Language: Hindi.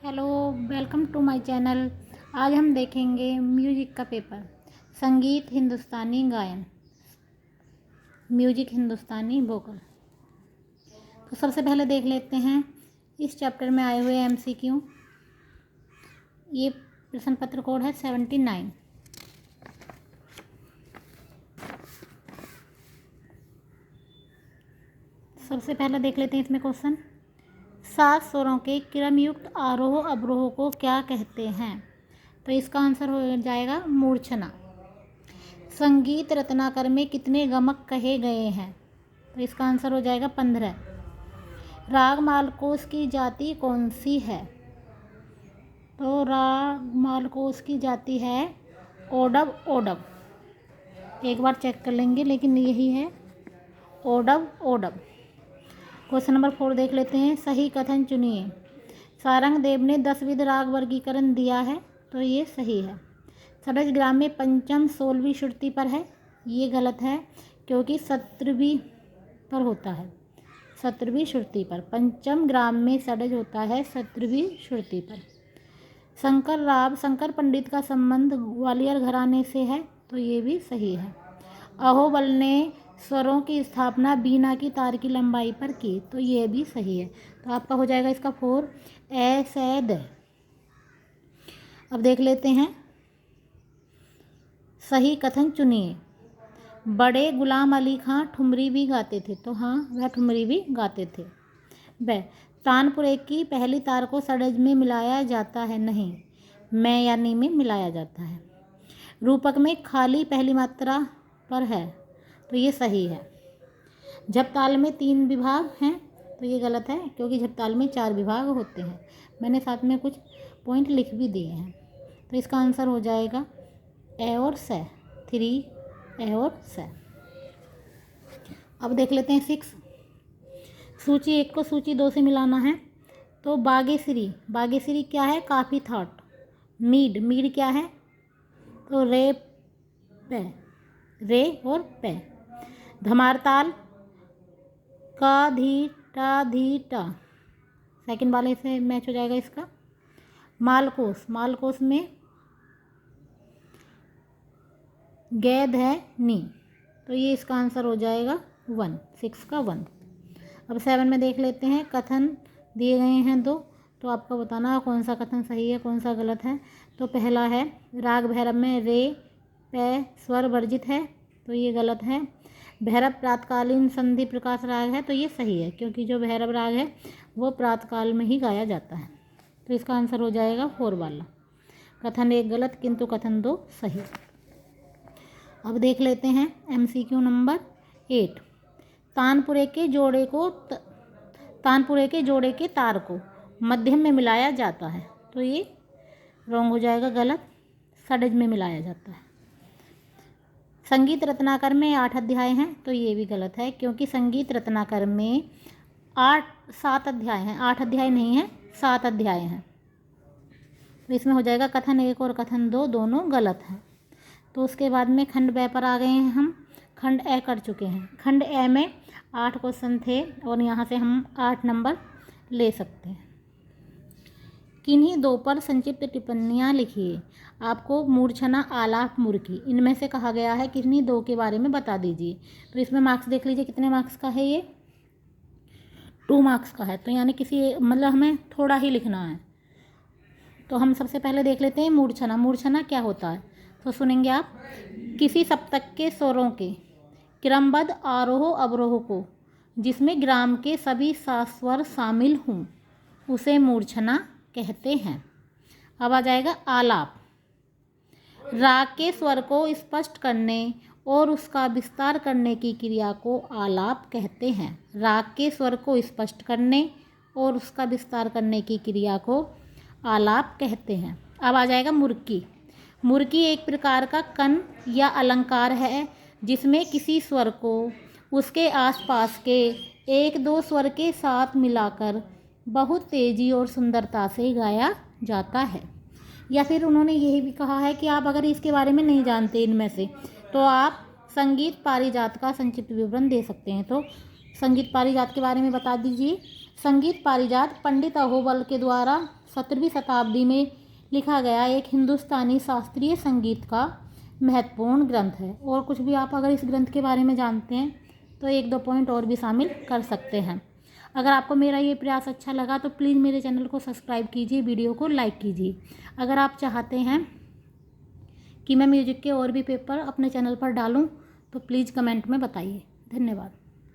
Hello, welcome to my channel. आज हम देखेंगे म्यूजिक का पेपर, संगीत हिंदुस्तानी गायन, म्यूजिक हिंदुस्तानी वोकल। तो सबसे पहले देख लेते हैं इस चैप्टर में आए हुए एमसीक्यू। ये प्रश्न पत्र कोड है 79। सबसे पहले देख लेते हैं इसमें क्वेश्चन, 7 स्वरों के क्रमयुक्त आरोह अवरोह को क्या कहते हैं? तो इसका आंसर हो जाएगा मूर्छना। संगीत रत्नाकर में कितने गमक कहे गए हैं? तो इसका आंसर हो जाएगा 15। राग मालकोस की जाति कौन सी है? तो राग मालकोस की जाति है ओडव ओडव। एक बार चेक कर लेंगे, लेकिन यही है ओडव ओडव। क्वेश्चन नंबर 4 देख लेते हैं, सही कथन चुनिए। सारंग देव ने 10 विध राग वर्गीकरण दिया है, तो ये सही है। षड्ज ग्राम में पंचम 16वीं श्रुति पर है, ये गलत है क्योंकि 17वीं पर होता है। 17वीं श्रुति पर पंचम ग्राम में षड्ज होता है 17वीं श्रुति पर। शंकर पंडित का संबंध ग्वालियर घराने से है, तो ये भी सही है। अहोबल ने स्वरों की स्थापना बीना की तार की लंबाई पर की, तो ये भी सही है। तो आपका हो जाएगा इसका 4 ऐसैद। अब देख लेते हैं, सही कथन चुनिए। बड़े गुलाम अली खां ठुमरी भी गाते थे, तो हाँ, वह ठुमरी भी गाते थे। वह तानपुरे की पहली तार को षड्ज में मिलाया जाता है, नहीं, मैं या नी में मिलाया जाता है। रूपक में खाली पहली मात्रा पर है, तो ये सही है। झपताल में 3 विभाग हैं, तो ये गलत है क्योंकि झपताल में 4 विभाग होते हैं। मैंने साथ में कुछ पॉइंट लिख भी दिए हैं। तो इसका आंसर हो जाएगा ए और से, 3 ए और से। अब देख लेते हैं 6। सूची 1 को सूची 2 से मिलाना है। तो बागेश्वरी क्या है? काफ़ी थॉट। मीड क्या है? तो रे और पे। धमारताल का धी टा, सेकंड वाले से मैच हो जाएगा इसका। मालकोस में गैद है नी, तो ये इसका आंसर हो जाएगा 1, 6 का 1। अब 7 में देख लेते हैं, कथन दिए गए हैं 2, तो आपको बताना कौन सा कथन सही है कौन सा गलत है। तो पहला है, राग भैरव में रे पे स्वर वर्जित है, तो ये गलत है। भैरव प्रातकालीन संधि प्रकाश राग है, तो ये सही है क्योंकि जो भैरव राग है वो प्रातकाल में ही गाया जाता है। तो इसका आंसर हो जाएगा 4 वाला। कथन 1 गलत किंतु कथन 2 सही। अब देख लेते हैं एमसीक्यू नंबर 8। तानपुरे के जोड़े के तार को मध्यम में मिलाया जाता है, तो ये रॉन्ग हो जाएगा, गलत। षड्ज में मिलाया जाता है। संगीत रत्नाकर में 8 अध्याय हैं, तो ये भी गलत है क्योंकि संगीत रत्नाकर में 7 अध्याय हैं, 8 अध्याय नहीं हैं, 7 अध्याय हैं। तो इसमें हो जाएगा कथन 1 और कथन 2 दोनों गलत हैं। तो उसके बाद में खंड ब पर आ गए हैं, हम खंड ए कर चुके हैं। खंड ए में 8 क्वेश्चन थे और यहाँ से हम 8 नंबर ले सकते हैं। किन्हीं 2 पर संक्षिप्त टिप्पणियाँ लिखिए। आपको मूर्छना, आलाप, मुर्की, इनमें से कहा गया है किन्हीं 2 के बारे में बता दीजिए। तो इसमें मार्क्स देख लीजिए कितने मार्क्स का है, ये 2 मार्क्स का है। तो यानी मतलब हमें थोड़ा ही लिखना है। तो हम सबसे पहले देख लेते हैं मूर्छना क्या होता है। तो सुनेंगे आप, किसी सप्तक के स्वरों के क्रमबद्ध आरोह अवरोह को जिसमें ग्राम के सभी 7 स्वर शामिल हों उसे मूर्छना कहते हैं। अब आ जाएगा आलाप। राग के स्वर को स्पष्ट करने और उसका विस्तार करने की क्रिया को आलाप कहते हैं। राग के स्वर को स्पष्ट करने और उसका विस्तार करने की क्रिया को आलाप कहते हैं। अब आ जाएगा मुर्की एक प्रकार का कण या अलंकार है जिसमें किसी स्वर को उसके आसपास के 1-2 स्वर के साथ मिलाकर बहुत तेज़ी और सुंदरता से गाया जाता है। या फिर उन्होंने यही भी कहा है कि आप अगर इसके बारे में नहीं जानते इनमें से, तो आप संगीत पारिजात का संक्षिप्त विवरण दे सकते हैं। तो संगीत पारिजात के बारे में बता दीजिए। संगीत पारिजात पंडित अहोबल के द्वारा 17वीं शताब्दी में लिखा गया एक हिंदुस्तानी शास्त्रीय संगीत का महत्वपूर्ण ग्रंथ है। और कुछ भी आप अगर इस ग्रंथ के बारे में जानते हैं तो 1-2 पॉइंट और भी शामिल कर सकते हैं। अगर आपको मेरा ये प्रयास अच्छा लगा तो प्लीज़ मेरे चैनल को सब्सक्राइब कीजिए, वीडियो को लाइक कीजिए। अगर आप चाहते हैं कि मैं म्यूजिक के और भी पेपर अपने चैनल पर डालूं तो प्लीज़ कमेंट में बताइए। धन्यवाद।